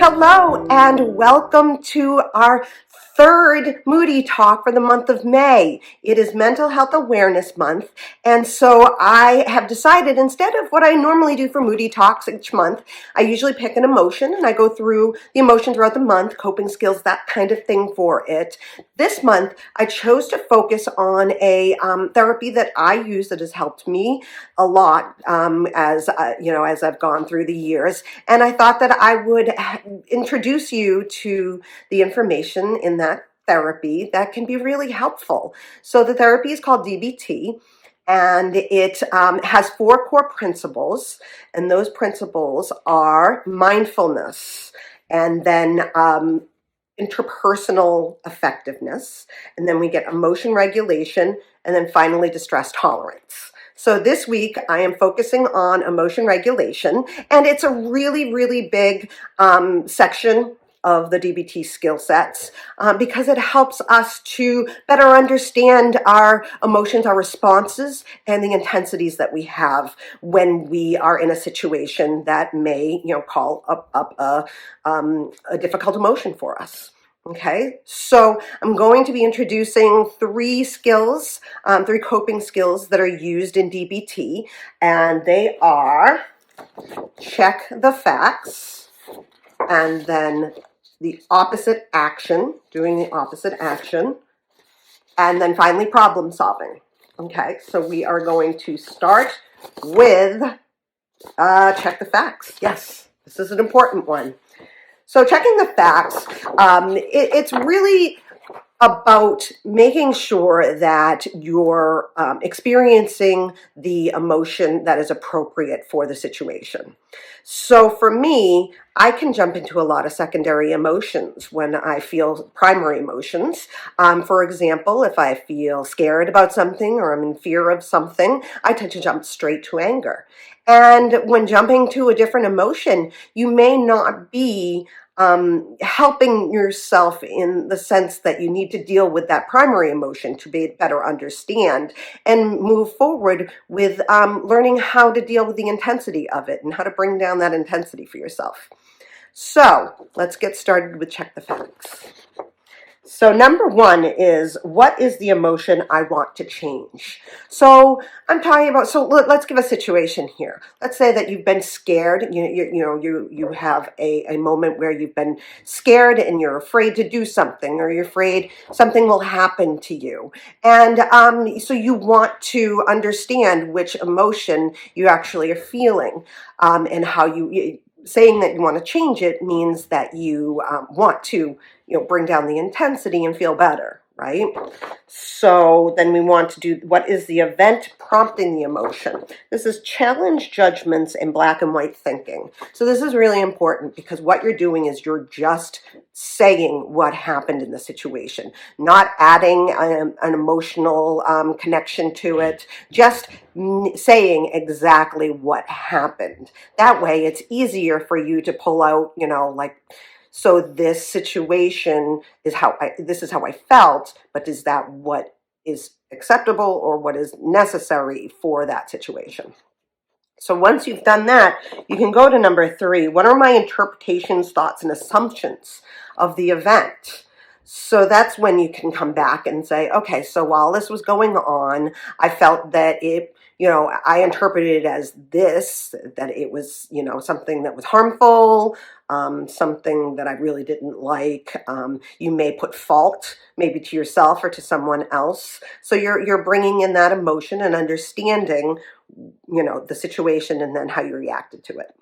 Hello and welcome to our third Moody Talk for the month of May. It is Mental Health Awareness Month, and so I have decided instead of what I normally do for Moody Talks each month, I usually pick an emotion and I go through the emotion throughout the month, coping skills, that kind of thing for it. This month, I chose to focus on a therapy that I use that has helped me a lot as I've gone through the years, and I thought that I would introduce you to the information in that therapy that can be really helpful. So the therapy is called DBT, and it has four core principles, and those principles are mindfulness, and then interpersonal effectiveness, and then we get emotion regulation, and then finally distress tolerance. So this week I am focusing on emotion regulation, and it's a really, really big section of the DBT skill sets because it helps us to better understand our emotions, our responses, and the intensities that we have when we are in a situation that may, call up a difficult emotion for us. Okay, so I'm going to be introducing three skills, three coping skills that are used in DBT, and they are check the facts, and then the opposite action, doing the opposite action, and then finally problem solving. Okay, so we are going to start with check the facts. Yes, this is an important one. So checking the facts, it's really about making sure that you're experiencing the emotion that is appropriate for the situation. So for me, I can jump into a lot of secondary emotions when I feel primary emotions. For example, if I feel scared about something or I'm in fear of something, I tend to jump straight to anger. And when jumping to a different emotion, you may not be helping yourself in the sense that you need to deal with that primary emotion to better understand and move forward with learning how to deal with the intensity of it and how to bring down that intensity for yourself. So let's get started with check the facts. So number one is, what is the emotion I want to change? So I'm talking about, so let's give a situation here. Let's say that you've been scared. You have a moment where you've been scared and you're afraid to do something, or you're afraid something will happen to you. And so you want to understand which emotion you actually are feeling, and how saying that you want to change it means that you want to bring down the intensity and feel better, right? So then we want to do, what is the event prompting the emotion? This is challenge judgments in black and white thinking. So this is really important because what you're doing is you're just saying what happened in the situation, not adding an emotional connection to it, just saying exactly what happened. That way it's easier for you to pull out, so this situation is this is how I felt, but is that what is acceptable or what is necessary for that situation? So once you've done that, you can go to number three. What are my interpretations, thoughts, and assumptions of the event? So that's when you can come back and say, okay, so while this was going on, I felt that I interpreted it as this, that it was, something that was harmful, something that I really didn't like. You may put fault maybe to yourself or to someone else. So you're bringing in that emotion and understanding, the situation and then how you reacted to it.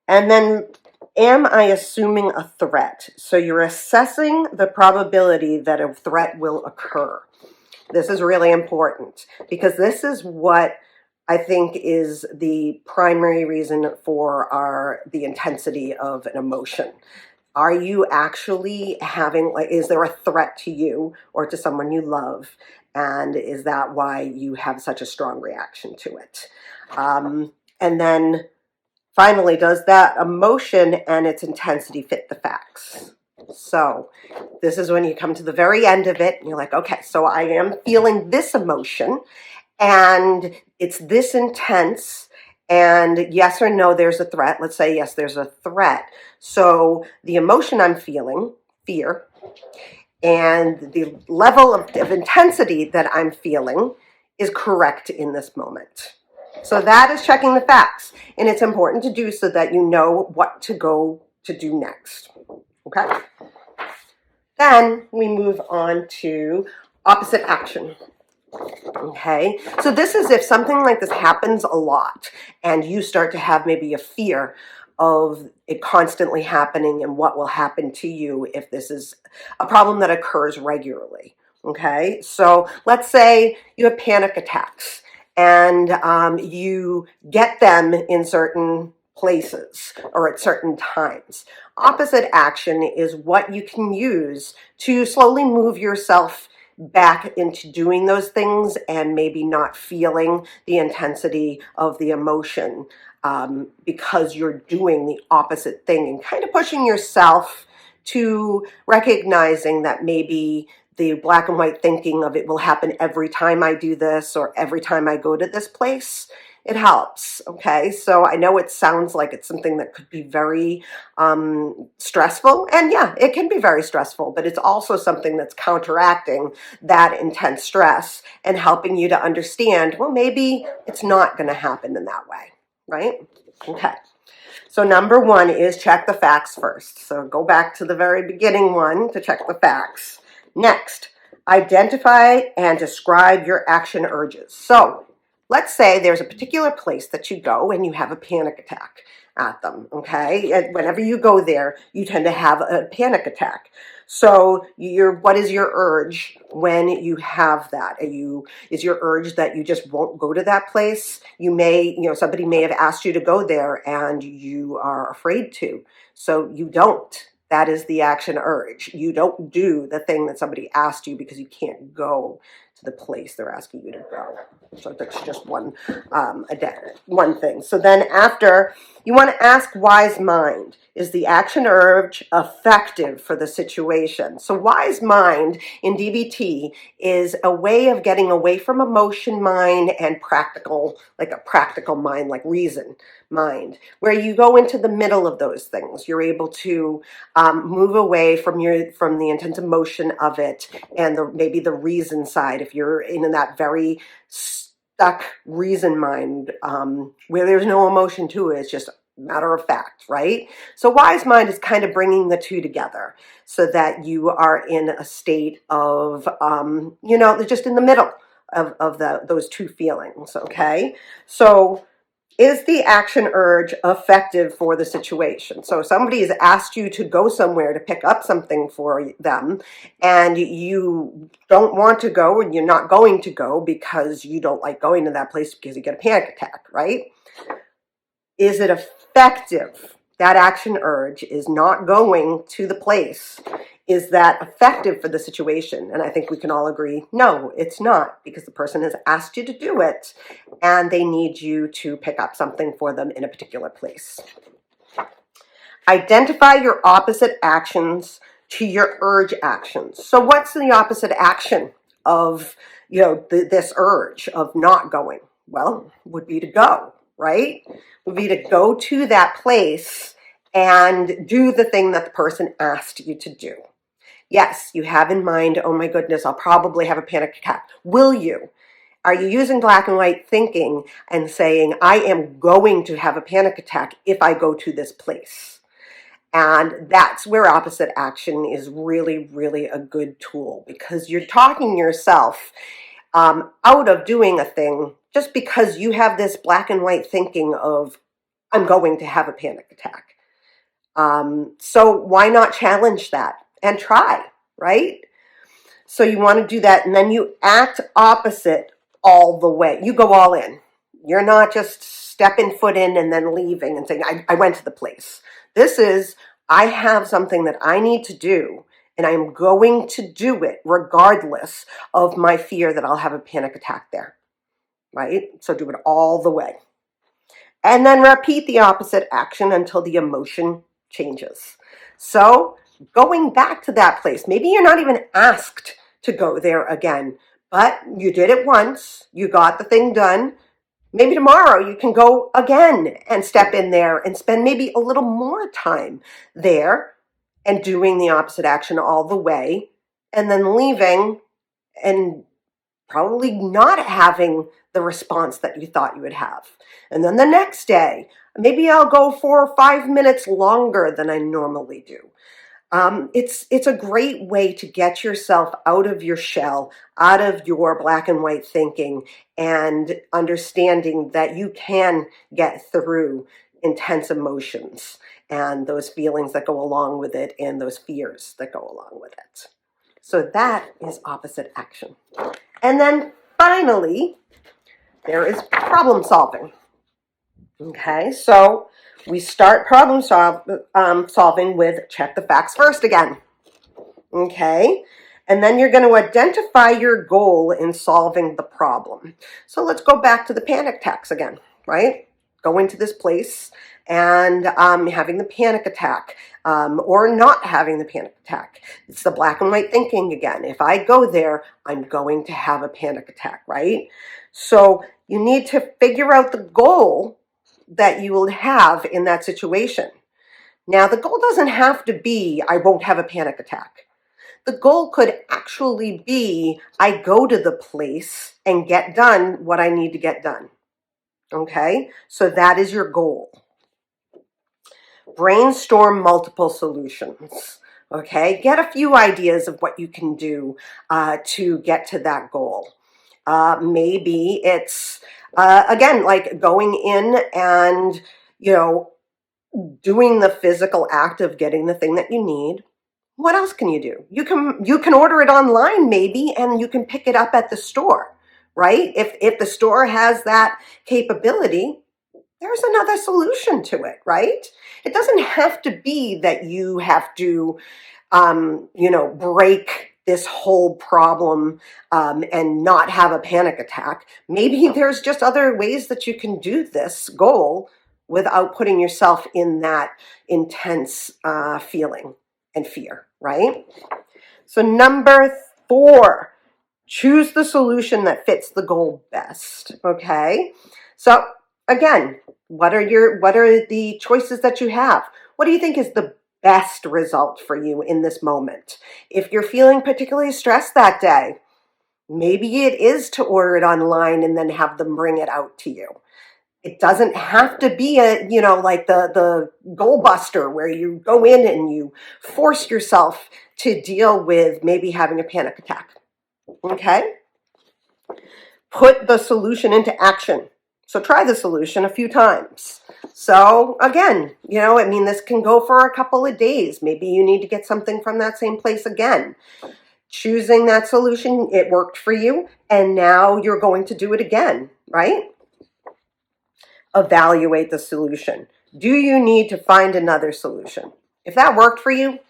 And then, am I assuming a threat? So you're assessing the probability that a threat will occur. This is really important because this is what I think is the primary reason for the intensity of an emotion. Are you actually having, is there a threat to you or to someone you love? And is that why you have such a strong reaction to it? And then finally, does that emotion and its intensity fit the facts? So this is when you come to the very end of it and you're like, okay, so I am feeling this emotion and it's this intense And yes or no, there's a threat. Let's say, yes, there's a threat. So the emotion I'm feeling, fear, and the level of intensity that I'm feeling is correct in this moment. So that is checking the facts. And it's important to do so that you know what to go to do next. Okay? Then we move on to opposite action. Okay, so this is if something like this happens a lot and you start to have maybe a fear of it constantly happening and what will happen to you if this is a problem that occurs regularly. Okay, so let's say you have panic attacks and you get them in certain places or at certain times. Opposite action is what you can use to slowly move yourself back into doing those things and maybe not feeling the intensity of the emotion because you're doing the opposite thing and kind of pushing yourself to recognizing that maybe the black and white thinking of it will happen every time I do this or every time I go to this place, it helps. Okay, so I know it sounds like it's something that could be very stressful, and yeah, it can be very stressful, but it's also something that's counteracting that intense stress and helping you to understand, well, maybe it's not going to happen in that way, right? Okay. So number one is check the facts first. So go back to the very beginning one to check the facts. Next, identify and describe your action urges. So let's say there's a particular place that you go and you have a panic attack at them, okay? And whenever you go there, you tend to have a panic attack. So what is your urge when you have that? Is your urge that you just won't go to that place? Somebody may have asked you to go there and you are afraid to. So you don't. That is the action urge. You don't do the thing that somebody asked you because you can't go to the place they're asking you to go. So that's just one thing. So then after, you want to ask wise mind, is the action urge effective for the situation? So wise mind in DBT is a way of getting away from emotion mind and practical, like a practical mind, like reason mind, where you go into the middle of those things. You're able to move away from the intense emotion of it and maybe the reason side. If you're in that very stuck reason mind where there's no emotion to it, it's just matter of fact, right? So wise mind is kind of bringing the two together so that you are in a state of, just in the middle of those two feelings, okay? So is the action urge effective for the situation? So somebody has asked you to go somewhere to pick up something for them, and you don't want to go, and you're not going to go because you don't like going to that place because you get a panic attack, right? Is it effective? That action urge is not going to the place. Is that effective for the situation? And I think we can all agree, no, it's not, because the person has asked you to do it and they need you to pick up something for them in a particular place. Identify your opposite actions to your urge actions. So what's the opposite action of, this urge of not going? Well, would be to go, right? Would be to go to that place and do the thing that the person asked you to do. Yes, you have in mind, oh my goodness, I'll probably have a panic attack. Will you? Are you using black and white thinking and saying, I am going to have a panic attack if I go to this place? And that's where opposite action is really, really a good tool, because you're talking yourself out of doing a thing just because you have this black and white thinking of, I'm going to have a panic attack. So why not challenge that and try, right? So you want to do that, and then you act opposite all the way. You go all in. You're not just stepping foot in and then leaving and saying, I went to the place. This is, I have something that I need to do, and I'm going to do it regardless of my fear that I'll have a panic attack there, right? So do it all the way. And then repeat the opposite action until the emotion changes. So going back to that place, maybe you're not even asked to go there again, but you did it once, you got the thing done, Maybe tomorrow you can go again and step in there and spend maybe a little more time there and doing the opposite action all the way, and then leaving and probably not having the response that you thought you would have. And then the next day, maybe I'll go for 5 minutes longer than I normally do. It's a great way to get yourself out of your shell, out of your black and white thinking, and understanding that you can get through intense emotions and those feelings that go along with it and those fears that go along with it. So that is opposite action. And then finally, there is problem solving. Okay, so we start problem solving with check the facts first again. Okay, and then you're going to identify your goal in solving the problem. So let's go back to the panic attacks again, right? Go into this place and having the panic attack or not having the panic attack. It's the black and white thinking again. If I go there, I'm going to have a panic attack, right? So you need to figure out the goal that you will have in that situation. Now, the goal doesn't have to be, I won't have a panic attack. The goal could actually be, I go to the place and get done what I need to get done. Okay? So that is your goal. Brainstorm multiple solutions. Okay? Get a few ideas of what you can do to get to that goal. Maybe it's, again, like going in and, doing the physical act of getting the thing that you need. What else can you do? You can order it online maybe, and you can pick it up at the store, right? If the store has that capability, there's another solution to it, right? It doesn't have to be that you have to, break this whole problem and not have a panic attack. Maybe there's just other ways that you can do this goal without putting yourself in that intense feeling and fear, right? So number 4, choose the solution that fits the goal best, okay? So again, what are the choices that you have? What do you think is the best result for you in this moment? If you're feeling particularly stressed that day, maybe it is to order it online and then have them bring it out to you. It doesn't have to be like the goal buster where you go in and you force yourself to deal with maybe having a panic attack. Okay? Put the solution into action. So try the solution a few times. So again, this can go for a couple of days. Maybe you need to get something from that same place again. Choosing that solution, it worked for you, and now you're going to do it again, right? Evaluate the solution. Do you need to find another solution? If that worked for you,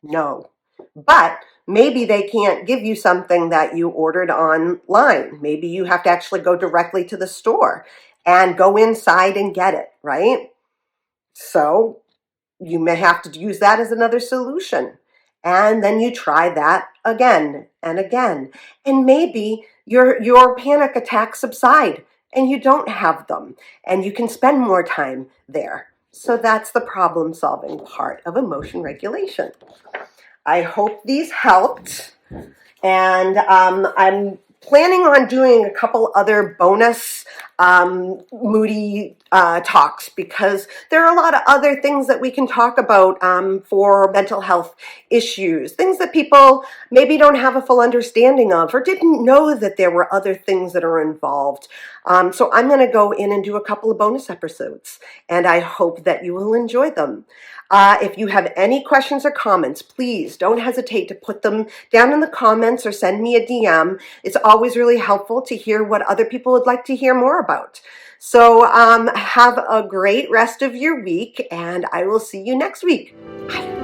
no. But maybe they can't give you something that you ordered online. Maybe you have to actually go directly to the store and go inside and get it, right? So you may have to use that as another solution. And then you try that again and again. And maybe your panic attacks subside and you don't have them, and you can spend more time there. So that's the problem solving part of emotion regulation. I hope these helped, and I'm planning on doing a couple other bonus Moody talks, because there are a lot of other things that we can talk about for mental health issues, things that people maybe don't have a full understanding of or didn't know that there were other things that are involved. So I'm going to go in and do a couple of bonus episodes, and I hope that you will enjoy them. If you have any questions or comments, please don't hesitate to put them down in the comments or send me a DM. It's always really helpful to hear what other people would like to hear more about. So have a great rest of your week, and I will see you next week. Bye.